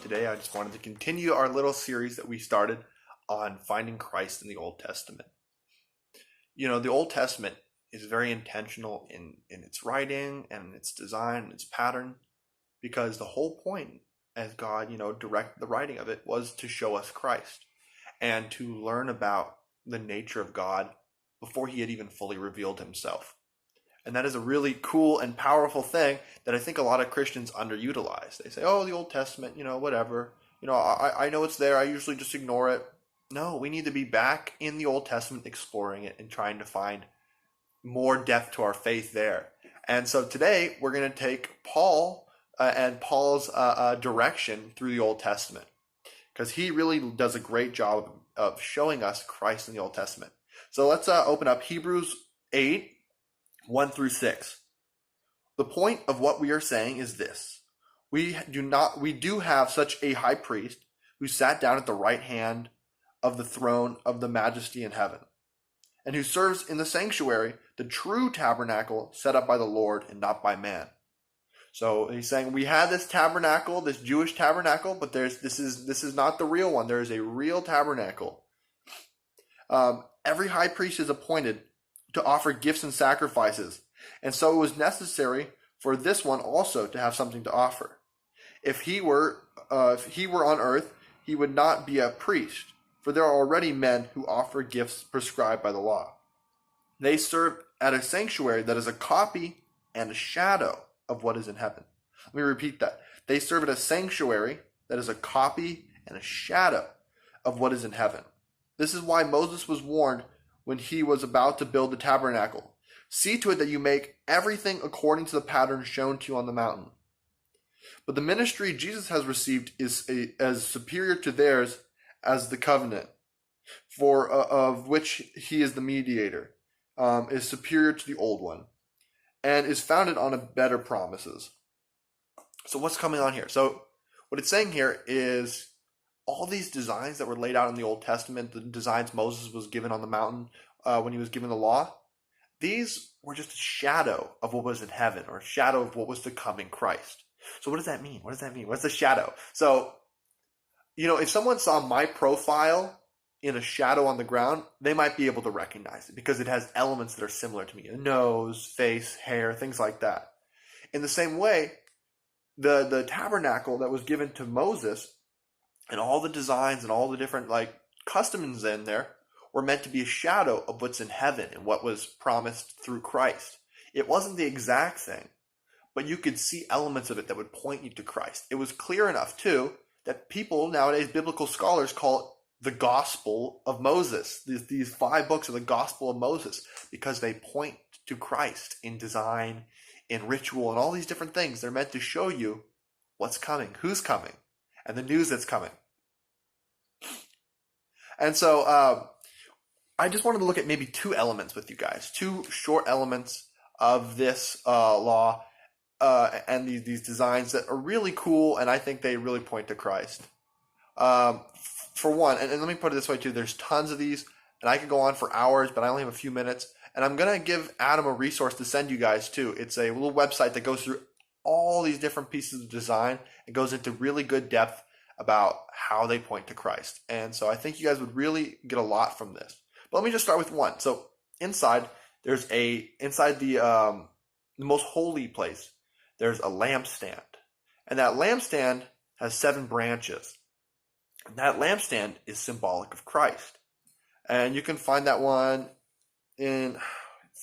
today I just wanted to continue our little series that we started on finding Christ in the Old Testament. You know, the Old Testament is very intentional in its writing and its design and its pattern, because the whole point as God, directed the writing of it was to show us Christ and to learn about the nature of God before he had even fully revealed himself. And that is a really cool and powerful thing that I think a lot of Christians underutilize. They say, oh, the Old Testament, whatever. I know it's there. I usually just ignore it. No, we need to be back in the Old Testament, exploring it and trying to find more depth to our faith there. And so today we're going to take Paul and Paul's direction through the Old Testament, because he really does a great job of showing us Christ in the Old Testament. So let's open up Hebrews 8, 1 through 6. The point of what we are saying is this: we do have such a high priest who sat down at the right hand of the throne of the majesty in heaven, and who serves in the sanctuary, the true tabernacle set up by the Lord and not by man. So he's saying we had this tabernacle, this Jewish tabernacle, but this is not the real one. There is a real tabernacle. Every high priest is appointed to offer gifts and sacrifices, and so it was necessary for this one also to have something to offer. If he were on earth, he would not be a priest, for there are already men who offer gifts prescribed by the law. They serve at a sanctuary that is a copy and a shadow of what is in heaven. Let me repeat that. They serve at a sanctuary that is a copy and a shadow of what is in heaven. This is why Moses was warned when he was about to build the tabernacle. See to it that you make everything according to the pattern shown to you on the mountain. But the ministry Jesus has received is as superior to theirs as the covenant, of which he is the mediator, is superior to the old one, and is founded on a better promises. So what's coming on here? So what it's saying here is all these designs that were laid out in the Old Testament, the designs Moses was given on the mountain when he was given the law, these were just a shadow of what was in heaven, or a shadow of what was to come in Christ. So what does that mean? What's the shadow? So, if someone saw my profile in a shadow on the ground, they might be able to recognize it because it has elements that are similar to me: a nose, face, hair, things like that. In the same way, the tabernacle that was given to Moses and all the designs and all the different customs in there were meant to be a shadow of what's in heaven and what was promised through Christ. It wasn't the exact thing, but you could see elements of it that would point you to Christ. It was clear enough, too, that people nowadays, biblical scholars, call it the Gospel of Moses. These 5 books are the Gospel of Moses because they point to Christ in design, in ritual, and all these different things. They're meant to show you what's coming, who's coming, and the news that's coming. And so I just wanted to look at maybe 2 elements with you guys, 2 short elements of this law and these designs that are really cool, and I think they really point to Christ. For one, and let me put it this way too, there's tons of these, and I could go on for hours, but I only have a few minutes, and I'm going to give Adam a resource to send you guys too. It's a little website that goes through all these different pieces of design. It goes into really good depth about how they point to Christ, and so I think you guys would really get a lot from this. But let me just start with one. So inside the most holy place, there's a lampstand, and that lampstand has 7 branches. And that lampstand is symbolic of Christ, and you can find that one in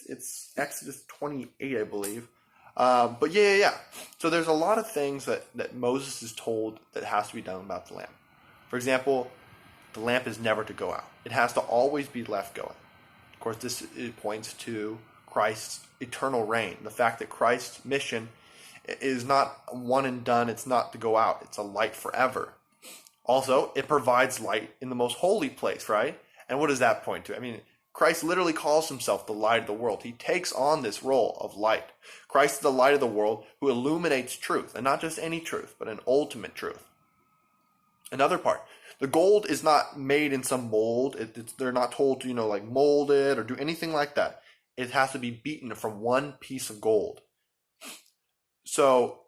it's Exodus 28, I believe. But yeah. So there's a lot of things that Moses is told that has to be done about the lamp. For example, the lamp is never to go out. It has to always be left going. Of course, it points to Christ's eternal reign. The fact that Christ's mission is not one and done. It's not to go out. It's a light forever. Also, it provides light in the most holy place, right? And what does that point to? I mean, Christ literally calls himself the light of the world. He takes on this role of light. Christ is the light of the world who illuminates truth, and not just any truth, but an ultimate truth. Another part, the gold is not made in some mold. They're not told to, mold it or do anything like that. It has to be beaten from one piece of gold. So,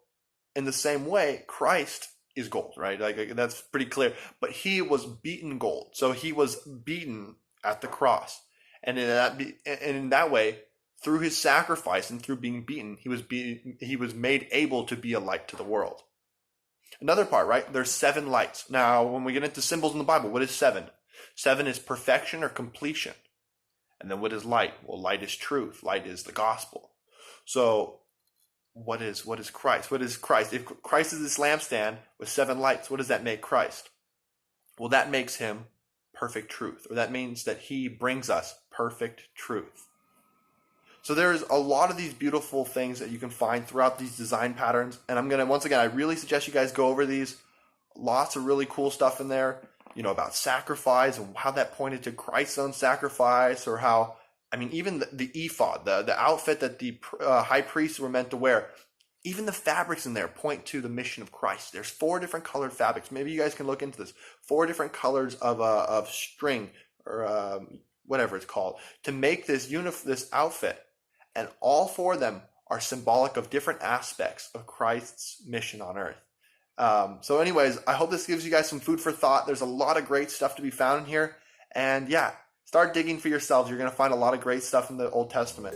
in the same way, Christ is gold, right? Like that's pretty clear. But he was beaten gold. So he was beaten at the cross. And in that way, through his sacrifice and through being beaten, he was made able to be a light to the world. Another part, right? There's 7 lights. Now, when we get into symbols in the Bible, what is 7? 7 is perfection or completion. And then what is light? Well, light is truth. Light is the gospel. So what is Christ? What is Christ? If Christ is this lampstand with 7 lights, what does that make Christ? Well, that makes him perfect truth, or that means that he brings us perfect truth. So there's a lot of these beautiful things that you can find throughout these design patterns. And I'm going to, once again, I really suggest you guys go over these. Lots of really cool stuff in there, about sacrifice and how that pointed to Christ's own sacrifice, or how, even the ephod, the outfit that the high priests were meant to wear, even the fabrics in there point to the mission of Christ. There's 4 different colored fabrics. Maybe you guys can look into this. 4 different colors of string, or whatever it's called, to make this outfit. And all 4 of them are symbolic of different aspects of Christ's mission on earth. So anyways, I hope this gives you guys some food for thought. There's a lot of great stuff to be found in here. And yeah, start digging for yourselves. You're going to find a lot of great stuff in the Old Testament.